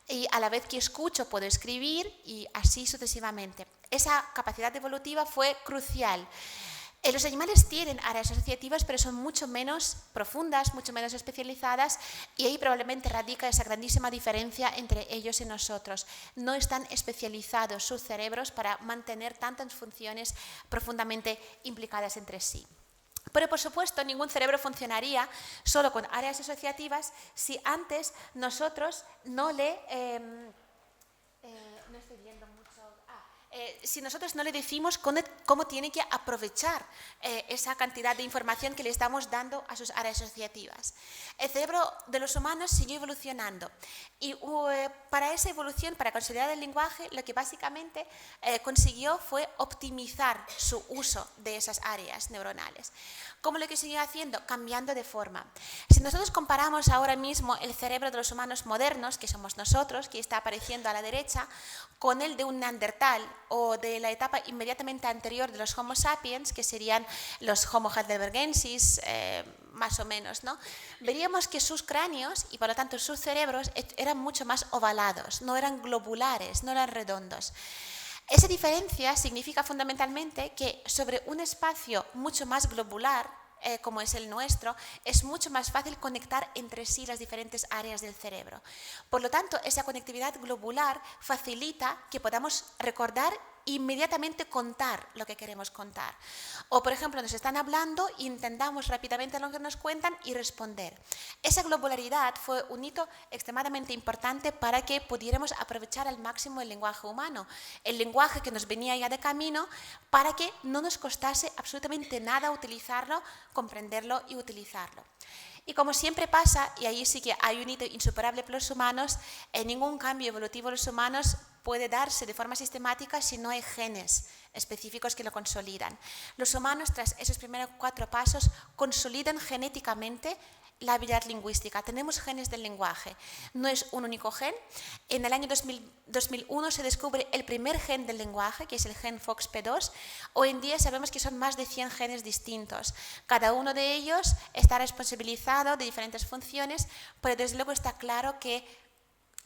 y a la vez que escucho, puedo escribir, y así sucesivamente. Esa capacidad evolutiva fue crucial. Los animales tienen áreas asociativas, pero son mucho menos profundas, mucho menos especializadas, y ahí probablemente radica esa grandísima diferencia entre ellos y nosotros. No están especializados sus cerebros para mantener tantas funciones profundamente implicadas entre sí. Pero, por supuesto, ningún cerebro funcionaría solo con áreas asociativas si antes nosotros no le... no estoy viendo mucho... si nosotros no le decimos cómo tiene que aprovechar esa cantidad de información que le estamos dando a sus áreas asociativas. El cerebro de los humanos siguió evolucionando, y para esa evolución, para consolidar el lenguaje, lo que básicamente consiguió fue optimizar su uso de esas áreas neuronales. ¿Cómo lo que siguió haciendo? Cambiando de forma. Si nosotros comparamos ahora mismo el cerebro de los humanos modernos, que somos nosotros, que está apareciendo a la derecha, con el de un neandertal o de la etapa inmediatamente anterior de los Homo sapiens, que serían los Homo heidelbergensis, más o menos, ¿no?, veríamos que sus cráneos y por lo tanto sus cerebros eran mucho más ovalados, no eran globulares, no eran redondos. Esa diferencia significa fundamentalmente que sobre un espacio mucho más globular, como es el nuestro, es mucho más fácil conectar entre sí las diferentes áreas del cerebro. Por lo tanto, esa conectividad globular facilita que podamos recordar e inmediatamente contar lo que queremos contar. O, por ejemplo, nos están hablando e intentamos rápidamente lo que nos cuentan y responder. Esa globularidad fue un hito extremadamente importante para que pudiéramos aprovechar al máximo el lenguaje humano, el lenguaje que nos venía ya de camino, para que no nos costase absolutamente nada utilizarlo, comprenderlo y utilizarlo. Y como siempre pasa, y ahí sí que hay un hito insuperable para los humanos, ningún cambio evolutivo en los humanos puede darse de forma sistemática si no hay genes específicos que lo consolidan. Los humanos, tras esos primeros 4 pasos, consolidan genéticamente la habilidad lingüística. Tenemos genes del lenguaje. No es un único gen. En el año 2001 se descubre el primer gen del lenguaje, que es el gen FOXP2. Hoy en día sabemos que son más de 100 genes distintos. Cada uno de ellos está responsabilizado de diferentes funciones, pero desde luego está claro que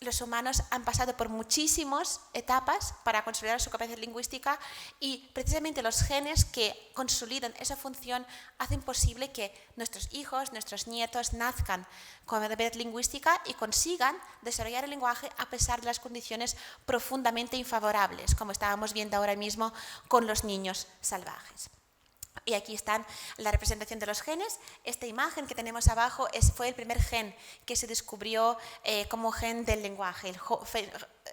los humanos han pasado por muchísimas etapas para consolidar su capacidad lingüística y precisamente los genes que consolidan esa función hacen posible que nuestros hijos, nuestros nietos nazcan con habilidad lingüística y consigan desarrollar el lenguaje a pesar de las condiciones profundamente infavorables, como estábamos viendo ahora mismo con los niños salvajes. Y aquí están la representación de los genes. Esta imagen que tenemos abajo fue el primer gen que se descubrió como gen del lenguaje.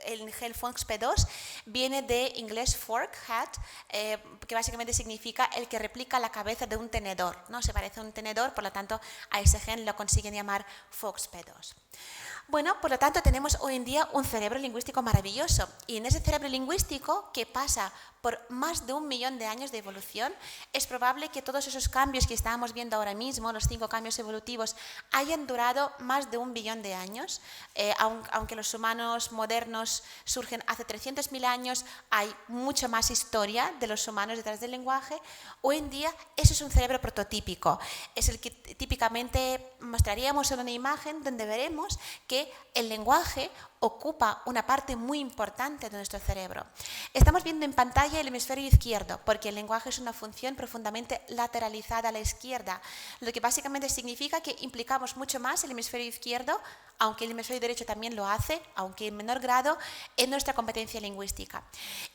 El gen FOXP2 viene de inglés fork, hat, que básicamente significa el que replica la cabeza de un tenedor, ¿no? Se parece a un tenedor, por lo tanto a ese gen lo consiguen llamar FOXP2. Bueno, por lo tanto tenemos hoy en día un cerebro lingüístico maravilloso y en ese cerebro lingüístico que pasa por más de 1 millón de años de evolución, es probable que todos esos cambios que estábamos viendo ahora mismo, los 5 cambios evolutivos, hayan durado más de 1 billón de años. Aunque los humanos modernos surgen hace 300.000 años, hay mucha más historia de los humanos detrás del lenguaje. Hoy en día eso es un cerebro prototípico, es el que típicamente mostraríamos en una imagen donde veremos que el lenguaje ocupa una parte muy importante de nuestro cerebro. Estamos viendo en pantalla el hemisferio izquierdo, porque el lenguaje es una función profundamente lateralizada a la izquierda, lo que básicamente significa que implicamos mucho más el hemisferio izquierdo, aunque el hemisferio derecho también lo hace, aunque en menor grado, en nuestra competencia lingüística.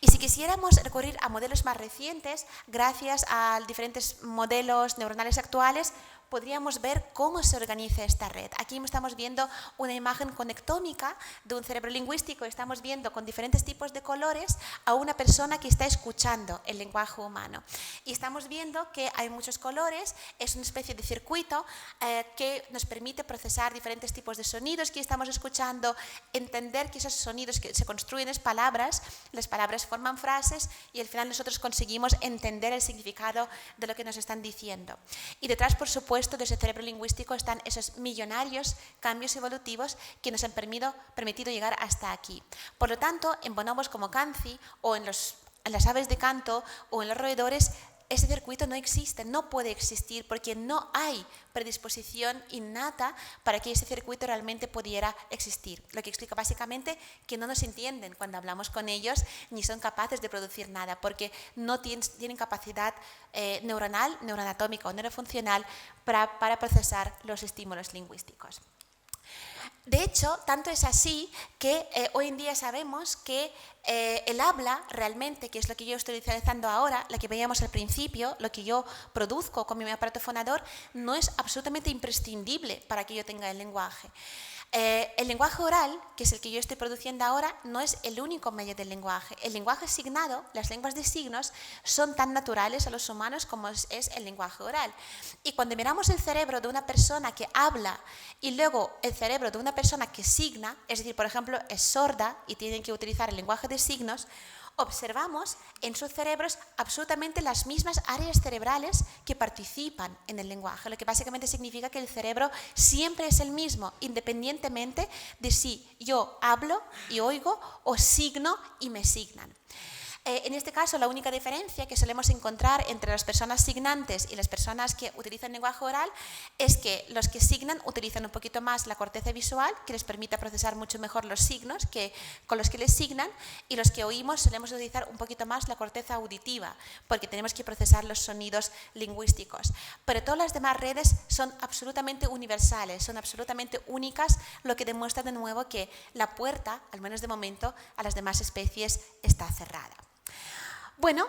Y si quisiéramos recurrir a modelos más recientes, gracias a diferentes modelos neuronales actuales, podríamos ver cómo se organiza esta red. Aquí estamos viendo una imagen conectómica de un cerebro lingüístico. Estamos viendo con diferentes tipos de colores a una persona que está escuchando el lenguaje humano. Y estamos viendo que hay muchos colores, es una especie de circuito que nos permite procesar diferentes tipos de sonidos que estamos escuchando, entender que esos sonidos que se construyen es palabras, las palabras forman frases y al final nosotros conseguimos entender el significado de lo que nos están diciendo. Y detrás, por supuesto, de ese cerebro lingüístico están esos millonarios cambios evolutivos que nos han permitido llegar hasta aquí. Por lo tanto, en bonobos como Canci o en las aves de canto o en los roedores, ese circuito no existe, no puede existir porque no hay predisposición innata para que ese circuito realmente pudiera existir. Lo que explica básicamente que no nos entienden cuando hablamos con ellos ni son capaces de producir nada porque no tienen capacidad neuronal, neuroanatómica o neurofuncional para procesar los estímulos lingüísticos. De hecho, tanto es así que hoy en día sabemos que el habla realmente, que es lo que yo estoy utilizando ahora, lo que veíamos al principio, lo que yo produzco con mi aparato fonador, no es absolutamente imprescindible para que yo tenga el lenguaje. El lenguaje oral, que es el que yo estoy produciendo ahora, no es el único medio del lenguaje. El lenguaje signado, las lenguas de signos, son tan naturales a los humanos como es el lenguaje oral. Y cuando miramos el cerebro de una persona que habla y luego el cerebro de una persona que signa, es decir, por ejemplo, es sorda y tiene que utilizar el lenguaje de signos, observamos en sus cerebros absolutamente las mismas áreas cerebrales que participan en el lenguaje, lo que básicamente significa que el cerebro siempre es el mismo, independientemente de si yo hablo y oigo o signo y me signan. En este caso, la única diferencia que solemos encontrar entre las personas signantes y las personas que utilizan lenguaje oral es que los que signan utilizan un poquito más la corteza visual, que les permite procesar mucho mejor los signos con los que les signan, y los que oímos solemos utilizar un poquito más la corteza auditiva, porque tenemos que procesar los sonidos lingüísticos. Pero todas las demás redes son absolutamente universales, son absolutamente únicas, lo que demuestra de nuevo que la puerta, al menos de momento, a las demás especies está cerrada. Bueno,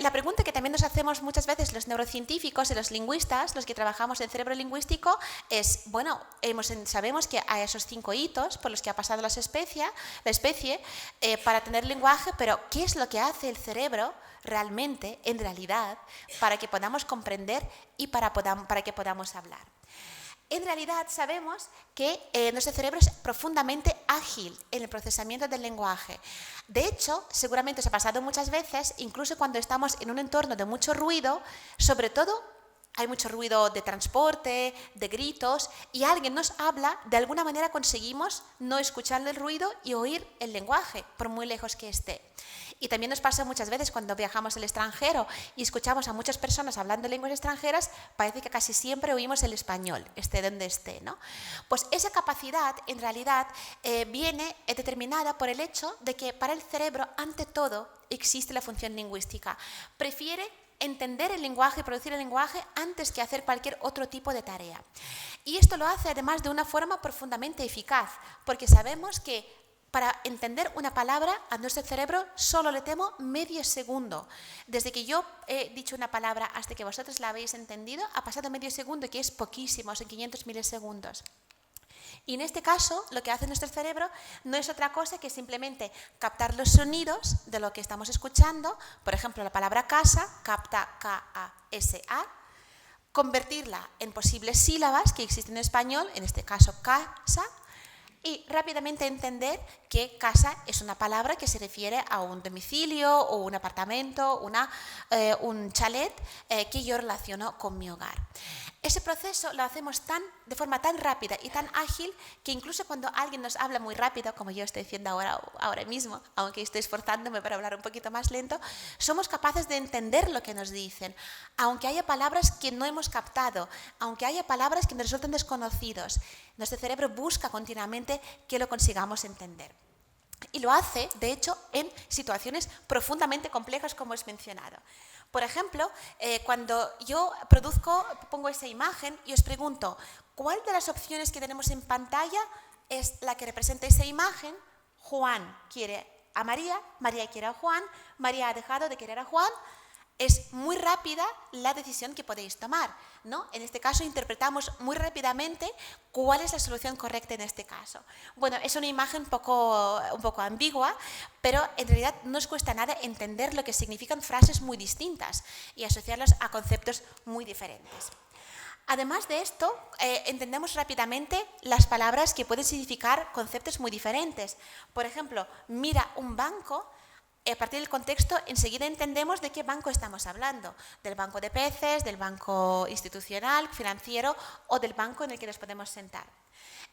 la pregunta que también nos hacemos muchas veces los neurocientíficos y los lingüistas, los que trabajamos en cerebro lingüístico, es, bueno, sabemos que hay esos 5 hitos por los que ha pasado la especie para tener lenguaje, pero ¿qué es lo que hace el cerebro realmente, en realidad, para que podamos comprender y para que podamos hablar? En realidad sabemos que nuestro cerebro es profundamente ágil en el procesamiento del lenguaje. De hecho, seguramente os ha pasado muchas veces, incluso cuando estamos en un entorno de mucho ruido, sobre todo hay mucho ruido de transporte, de gritos, y alguien nos habla, de alguna manera conseguimos no escuchar el ruido y oír el lenguaje, por muy lejos que esté. Y también nos pasa muchas veces cuando viajamos al extranjero y escuchamos a muchas personas hablando lenguas extranjeras, parece que casi siempre oímos el español, esté donde esté, ¿no? Pues esa capacidad, en realidad, viene determinada por el hecho de que para el cerebro, ante todo, existe la función lingüística. Prefiere entender el lenguaje y producir el lenguaje antes que hacer cualquier otro tipo de tarea. Y esto lo hace además de una forma profundamente eficaz, porque sabemos que para entender una palabra a nuestro cerebro solo le temo medio segundo. Desde que yo he dicho una palabra hasta que vosotros la habéis entendido, ha pasado medio segundo, que es poquísimo, son 500 milisegundos. Y en este caso, lo que hace nuestro cerebro no es otra cosa que simplemente captar los sonidos de lo que estamos escuchando. Por ejemplo, la palabra casa, capta K-A-S-A, convertirla en posibles sílabas que existen en español, en este caso casa, y rápidamente entender que casa es una palabra que se refiere a un domicilio o un apartamento, un chalet que yo relaciono con mi hogar. Ese proceso lo hacemos de forma tan rápida y tan ágil que incluso cuando alguien nos habla muy rápido, como yo estoy haciendo ahora mismo, aunque estoy esforzándome para hablar un poquito más lento, somos capaces de entender lo que nos dicen, aunque haya palabras que no hemos captado, aunque haya palabras que nos resultan desconocidos. Nuestro cerebro busca continuamente que lo consigamos entender. Y lo hace, de hecho, en situaciones profundamente complejas, como os he mencionado. Por ejemplo, cuando yo pongo esa imagen y os pregunto, ¿cuál de las opciones que tenemos en pantalla es la que representa esa imagen? Juan quiere a María, María quiere a Juan, María ha dejado de querer a Juan. Es muy rápida la decisión que podéis tomar, ¿no? En este caso interpretamos muy rápidamente cuál es la solución correcta en este caso. Bueno, es una imagen un poco ambigua, pero en realidad no os cuesta nada entender lo que significan frases muy distintas y asociarlas a conceptos muy diferentes. Además de esto, entendemos rápidamente las palabras que pueden significar conceptos muy diferentes. Por ejemplo, mira un banco. A partir del contexto, enseguida entendemos de qué banco estamos hablando, del banco de peces, del banco institucional, financiero o del banco en el que nos podemos sentar.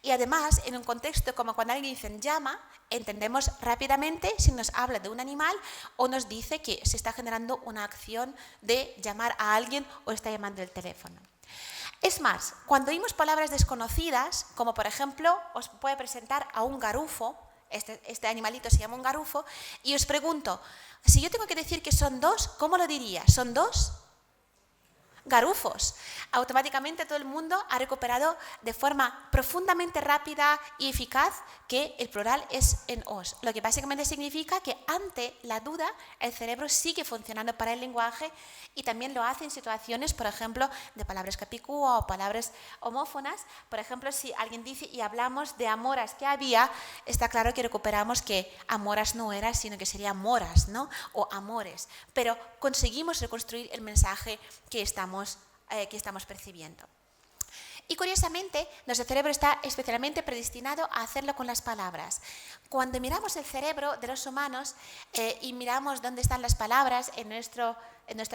Y además, en un contexto como cuando alguien dice llama, entendemos rápidamente si nos habla de un animal o nos dice que se está generando una acción de llamar a alguien o está llamando el teléfono. Es más, cuando oímos palabras desconocidas, como por ejemplo, os puedo presentar a un garufo. Este animalito se llama un garufo, y os pregunto, si yo tengo que decir que son dos, ¿cómo lo diría? ¿Son dos garufos? Automáticamente todo el mundo ha recuperado de forma profundamente rápida y eficaz que el plural es en os, lo que básicamente significa que ante la duda el cerebro sigue funcionando para el lenguaje y también lo hace en situaciones, por ejemplo, de palabras capicúa o palabras homófonas. Por ejemplo, si alguien dice y hablamos de amoras que había, está claro que recuperamos que amoras no era, sino que sería moras, ¿no? O amores, pero conseguimos reconstruir el mensaje que estamos percibiendo. Y curiosamente, nuestro cerebro está especialmente predestinado a hacerlo con las palabras. Cuando miramos el cerebro de los humanos y miramos dónde están las palabras en nuestro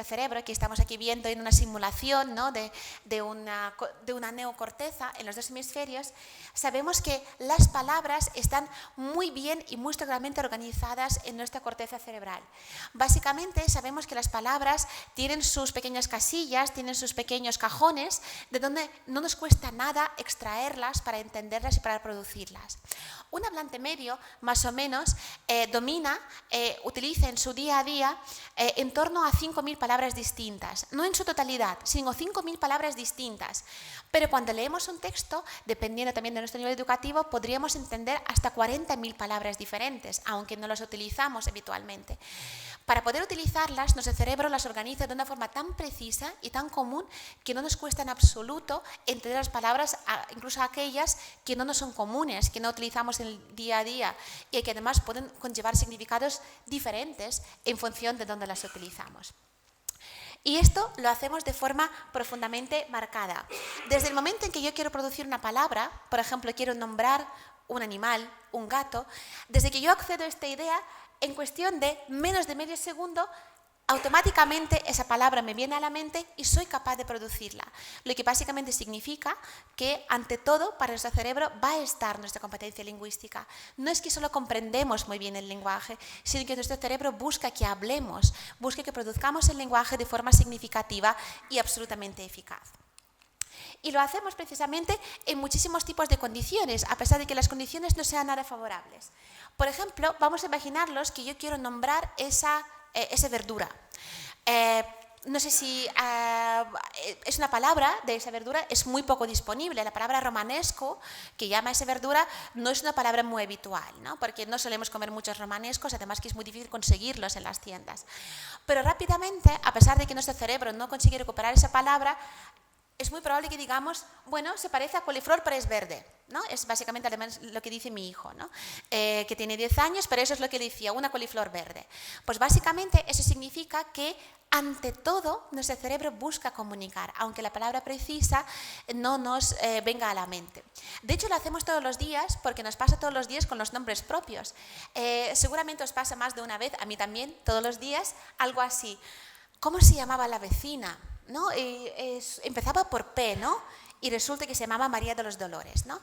cerebro, que estamos aquí viendo en una simulación, ¿no? de una neocorteza en los dos hemisferios, sabemos que las palabras están muy bien y muy estructuralmente organizadas en nuestra corteza cerebral. Básicamente sabemos que las palabras tienen sus pequeñas casillas, tienen sus pequeños cajones, de donde no nos cuesta nada extraerlas para entenderlas y para producirlas. Un hablante medio, más o menos, utiliza en su día a día en torno a 5.000 palabras distintas, no en su totalidad, sino 5.000 palabras distintas. Pero cuando leemos un texto, dependiendo también de nuestro nivel educativo, podríamos entender hasta 40.000 palabras diferentes, aunque no las utilizamos habitualmente. Para poder utilizarlas, nuestro cerebro las organiza de una forma tan precisa y tan común que no nos cuesta en absoluto entender las palabras, incluso aquellas que no nos son comunes, que no utilizamos en el día a día y que además pueden conllevar significados diferentes en función de dónde las utilizamos. Y esto lo hacemos de forma profundamente marcada. Desde el momento en que yo quiero producir una palabra, por ejemplo, quiero nombrar un animal, un gato, desde que yo accedo a esta idea, en cuestión de menos de medio segundo, automáticamente esa palabra me viene a la mente y soy capaz de producirla. Lo que básicamente significa que, ante todo, para nuestro cerebro va a estar nuestra competencia lingüística. No es que solo comprendemos muy bien el lenguaje, sino que nuestro cerebro busca que hablemos, busca que produzcamos el lenguaje de forma significativa y absolutamente eficaz. Y lo hacemos precisamente en muchísimos tipos de condiciones, a pesar de que las condiciones no sean nada favorables. Por ejemplo, vamos a imaginarnos que yo quiero nombrar esa verdura. No sé si es una palabra de esa verdura, es muy poco disponible. La palabra romanesco, que llama esa verdura, no es una palabra muy habitual, ¿no? Porque no solemos comer muchos romanescos, además que es muy difícil conseguirlos en las tiendas. Pero rápidamente, a pesar de que nuestro cerebro no consigue recuperar esa palabra, es muy probable que digamos, bueno, se parece a coliflor pero es verde, ¿no? Es básicamente además lo que dice mi hijo, ¿no? Que tiene 10 años, pero eso es lo que decía, una coliflor verde. Pues básicamente eso significa que ante todo nuestro cerebro busca comunicar, aunque la palabra precisa no nos venga a la mente. De hecho lo hacemos todos los días porque nos pasa todos los días con los nombres propios. Seguramente os pasa más de una vez, a mí también, todos los días, algo así. ¿Cómo se llamaba la vecina? ¿No? Empezaba por P, ¿no? Y resulta que se llamaba María de los Dolores, ¿no?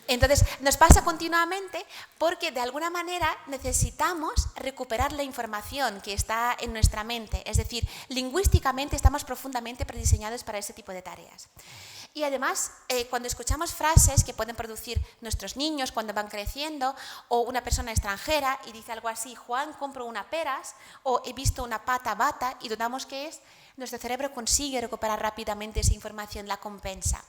Entonces, nos pasa continuamente porque de alguna manera necesitamos recuperar la información que está en nuestra mente. Es decir, lingüísticamente estamos profundamente prediseñados para ese tipo de tareas. Y además, cuando escuchamos frases que pueden producir nuestros niños cuando van creciendo, o una persona extranjera y dice algo así, Juan, compro una peras, o he visto una pata bata, y dudamos qué es, nuestro cerebro consigue recuperar rápidamente esa información, la compensa.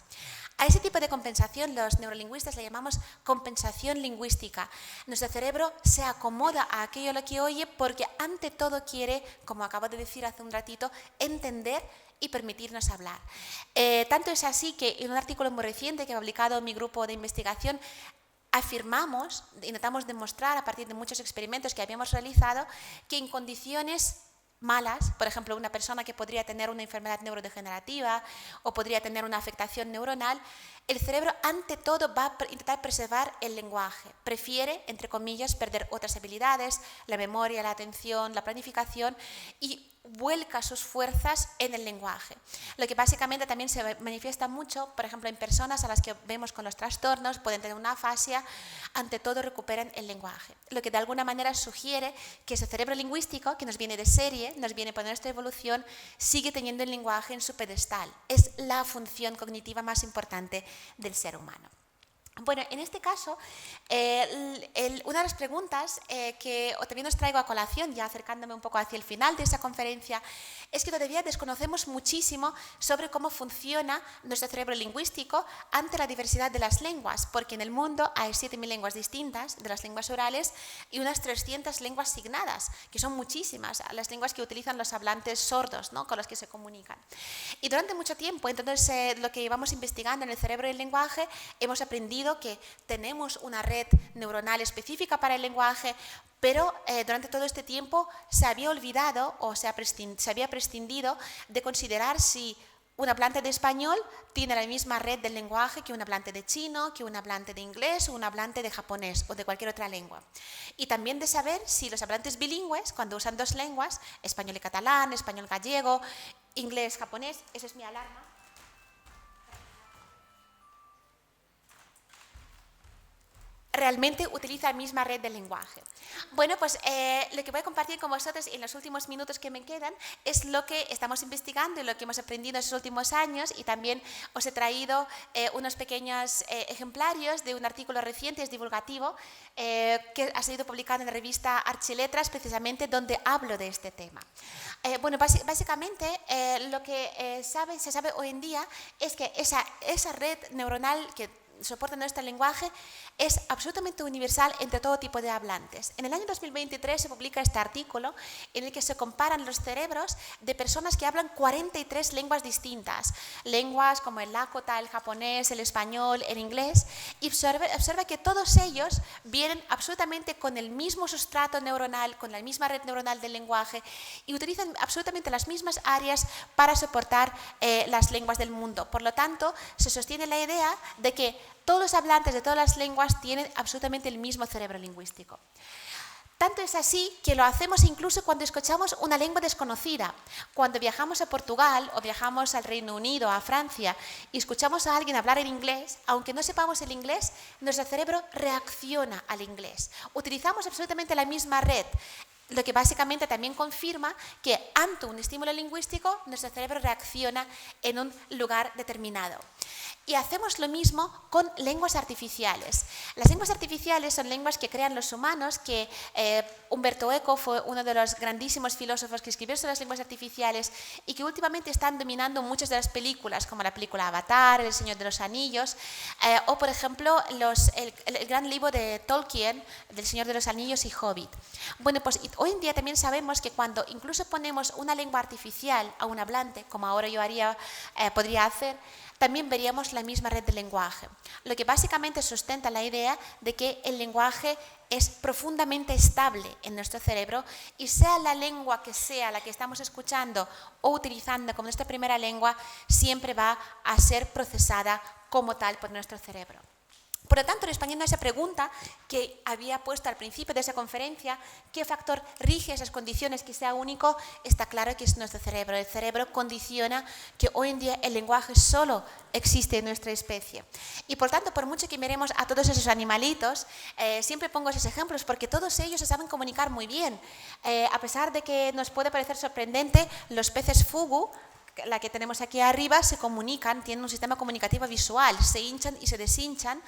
A ese tipo de compensación los neurolingüistas le llamamos compensación lingüística. Nuestro cerebro se acomoda a aquello lo que oye porque ante todo quiere, como acabo de decir hace un ratito, entender y permitirnos hablar. Tanto es así que en un artículo muy reciente que ha publicado mi grupo de investigación afirmamos, intentamos demostrar a partir de muchos experimentos que habíamos realizado, que en condiciones malas, por ejemplo, una persona que podría tener una enfermedad neurodegenerativa o podría tener una afectación neuronal, el cerebro ante todo va a intentar preservar el lenguaje. Prefiere, entre comillas, perder otras habilidades, la memoria, la atención, la planificación, y vuelca sus fuerzas en el lenguaje. Lo que básicamente también se manifiesta mucho, por ejemplo, en personas a las que vemos con los trastornos, pueden tener una afasia, ante todo recuperan el lenguaje. Lo que de alguna manera sugiere que ese cerebro lingüístico, que nos viene de serie, nos viene por nuestra evolución, sigue teniendo el lenguaje en su pedestal. Es la función cognitiva más importante del ser humano. Bueno, en este caso, una de las preguntas que también os traigo a colación, ya acercándome un poco hacia el final de esta conferencia, es que todavía desconocemos muchísimo sobre cómo funciona nuestro cerebro lingüístico ante la diversidad de las lenguas, porque en el mundo hay 7.000 lenguas distintas de las lenguas orales y unas 300 lenguas signadas, que son muchísimas, las lenguas que utilizan los hablantes sordos, ¿no?, con los que se comunican. Y durante mucho tiempo, entonces, lo que íbamos investigando en el cerebro y el lenguaje, hemos aprendido que tenemos una red neuronal específica para el lenguaje, pero durante todo este tiempo se había olvidado o se había prescindido de considerar si un hablante de español tiene la misma red del lenguaje que un hablante de chino, que un hablante de inglés o un hablante de japonés o de cualquier otra lengua. Y también de saber si los hablantes bilingües, cuando usan dos lenguas, español y catalán, español gallego, inglés, japonés, eso es mi alarma, realmente utiliza la misma red del lenguaje. Bueno, pues lo que voy a compartir con vosotros en los últimos minutos que me quedan es lo que estamos investigando y lo que hemos aprendido en estos últimos años, y también os he traído unos pequeños ejemplarios de un artículo reciente, es divulgativo, que ha sido publicado en la revista Archiletras, precisamente donde hablo de este tema. Bueno, básicamente lo que se sabe hoy en día es que esa red neuronal que soporta nuestro lenguaje es absolutamente universal entre todo tipo de hablantes. En el año 2023 se publica este artículo en el que se comparan los cerebros de personas que hablan 43 lenguas distintas, lenguas como el lakota, el japonés, el español, el inglés, y observa que todos ellos vienen absolutamente con el mismo sustrato neuronal, con la misma red neuronal del lenguaje, y utilizan absolutamente las mismas áreas para soportar las lenguas del mundo. Por lo tanto, se sostiene la idea de que todos los hablantes de todas las lenguas tienen absolutamente el mismo cerebro lingüístico. Tanto es así que lo hacemos incluso cuando escuchamos una lengua desconocida. Cuando viajamos a Portugal o viajamos al Reino Unido, a Francia, y escuchamos a alguien hablar en inglés, aunque no sepamos el inglés, nuestro cerebro reacciona al inglés. Utilizamos absolutamente la misma red, lo que básicamente también confirma que ante un estímulo lingüístico, nuestro cerebro reacciona en un lugar determinado. Y hacemos lo mismo con lenguas artificiales. Las lenguas artificiales son lenguas que crean los humanos, que Umberto Eco fue uno de los grandísimos filósofos que escribió sobre las lenguas artificiales y que últimamente están dominando muchas de las películas, como la película Avatar, El Señor de los Anillos, o por ejemplo el gran libro de Tolkien, del Señor de los Anillos y Hobbit. Bueno, pues hoy en día también sabemos que cuando incluso ponemos una lengua artificial a un hablante, como ahora yo podría hacer, también veríamos la misma red de lenguaje, lo que básicamente sustenta la idea de que el lenguaje es profundamente estable en nuestro cerebro y sea la lengua que sea la que estamos escuchando o utilizando como nuestra primera lengua, siempre va a ser procesada como tal por nuestro cerebro. Por lo tanto, respondiendo a esa pregunta que había puesto al principio de esa conferencia, ¿qué factor rige esas condiciones que sea único? Está claro que es nuestro cerebro. El cerebro condiciona que hoy en día el lenguaje solo existe en nuestra especie. Y por tanto, por mucho que miremos a todos esos animalitos, siempre pongo esos ejemplos porque todos ellos se saben comunicar muy bien. A pesar de que nos puede parecer sorprendente, los peces fugu, la que tenemos aquí arriba, se comunican, tienen un sistema comunicativo visual, se hinchan y se deshinchan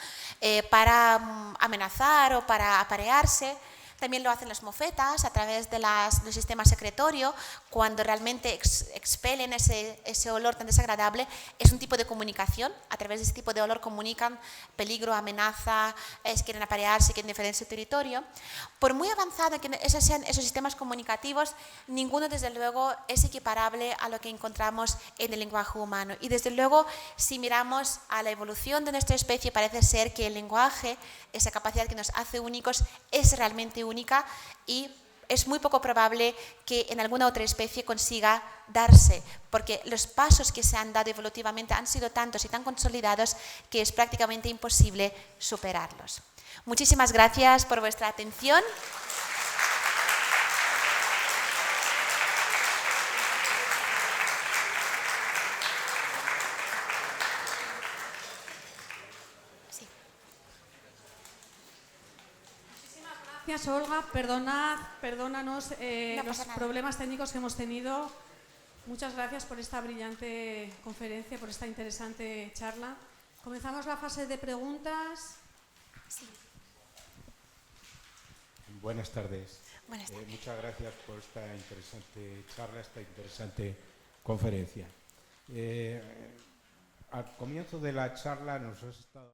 para amenazar o para aparearse. También lo hacen las mofetas a través del sistema secretorio, cuando realmente expelen ese olor tan desagradable. Es un tipo de comunicación, a través de ese tipo de olor comunican peligro, amenaza, quieren aparearse, quieren defender su territorio. Por muy avanzado que esos sean esos sistemas comunicativos, ninguno desde luego es equiparable a lo que encontramos en el lenguaje humano. Y desde luego, si miramos a la evolución de nuestra especie, parece ser que el lenguaje, esa capacidad que nos hace únicos, es realmente única y es muy poco probable que en alguna otra especie consiga darse, porque los pasos que se han dado evolutivamente han sido tantos y tan consolidados que es prácticamente imposible superarlos. Muchísimas gracias por vuestra atención. Gracias, Olga. Perdónanos los problemas técnicos que hemos tenido. Muchas gracias por esta brillante conferencia, por esta interesante charla. Comenzamos la fase de preguntas. Sí. Buenas tardes. Buenas tardes. Muchas gracias por esta interesante charla, esta interesante conferencia. Al comienzo de la charla nos has estado